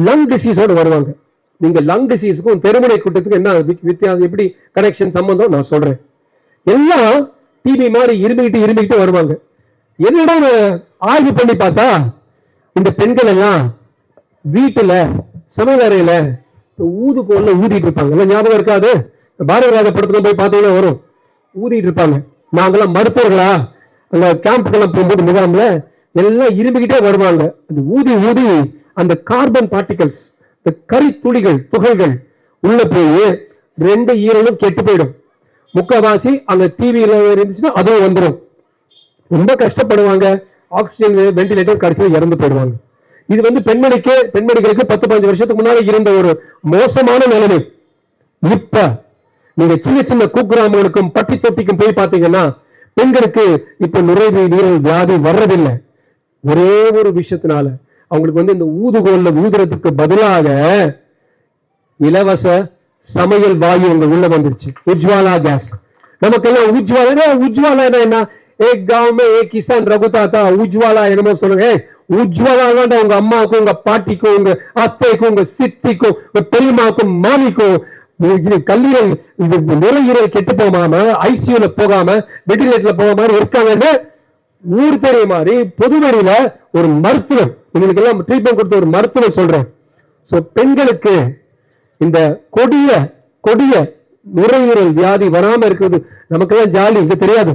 Lung டிசீஸோடு வருவாங்க. நீங்க lung டிசீஸுக்கும் தெருமுனை கூட்டத்துக்கும் என்ன வித்தியாசம், எப்படி கனெக்ஷன் சம்பந்தம் நான் சொல்றேன். எல்லாம் டிபி மாதிரி இருமிக்கிட்டு வருவாங்க. என்னடா ஆய்வு பண்ணி பார்த்தா இந்த பெண்கள் எல்லாம் வீட்டுல சமையலறையில ஊதுகோல்ல ஊதிட்டு இருப்பாங்க. எல்லாம் ஞாபகம் இருக்காது? பாரதிராஜ படத்துக்கு போய் பார்த்தீங்கன்னா வரும், ஊதிட்டு இருப்பாங்க. நாங்கெல்லாம் மருத்துவர்களா அந்த கேம்புக்கெல்லாம் போகும்போது முகாம்ல எல்லாம் இருமிக்கிட்டே வருவாங்க. அந்த ஊதி அந்த கார்பன் பார்ட்டிகல்ஸ், இந்த கரி துகள்கள் உள்ள போய் 2 ஈரலும் கெட்டு போயிடும். முக்கவாசி அங்க டிவியில இருந்துச்சுன்னா அதுவும் வந்துடும். ரொம்ப கஷ்டப்படுவாங்க. ஆக்சிஜன் வென்டிலேட்டர் கடைசியில் இறந்து போயிடுவாங்க. இது பெண்மணிகளுக்கு 10-15 வருஷத்துக்கு முன்னாடி இருந்த ஒரு மோசமான நிலைமை. இப்ப நீங்க சின்ன குக்கிராமங்களுக்கும் பட்டி தொட்டிக்கும் போய் பார்த்தீங்கன்னா பெண்களுக்கு இப்ப நுரையீரல் வியாதி வர்றதில்லை. ஒரே ஒரு விஷயத்தினால அவங்களுக்கு இந்த ஊதுகோல்ல ஊதுறதுக்கு பதிலாக இலவச சமையல் வாயு உங்க உள்ள வந்துருச்சு, உஜ்வாலா கேஸ். நமக்கெல்லாம் உஜ்வாலா என்ன, एक गांव में एक किसान रघुता था, उज्ज्वला என்னமோ சொல்லுங்க. உஜ்வாலா தான் உங்க அம்மாவுக்கும் உங்க பாட்டிக்கும் உங்க அத்தைக்கும் உங்க சித்திக்கும் உங்க பெரியம்மாக்கும் மாமிக்கும் கல்லீரல் நுரையீரல் கெட்டு போகாம ஐசியூல போகாம வெண்டிலேட்டர்ல போகாம இருக்காங்கன்னு ஊர் தெரிய மாதிரி பொதுவெளியில ஒரு மருத்துவம் உங்களுக்கு எல்லாம் ட்ரீட்மெண்ட் கொடுத்த ஒரு மருத்துவம் சொல்றேன். சோ பெண்களுக்கு இந்த கொடிய நுரையீரல் வியாதி வராம இருக்கிறது நமக்கெல்லாம் ஜாலி, இங்க தெரியாது.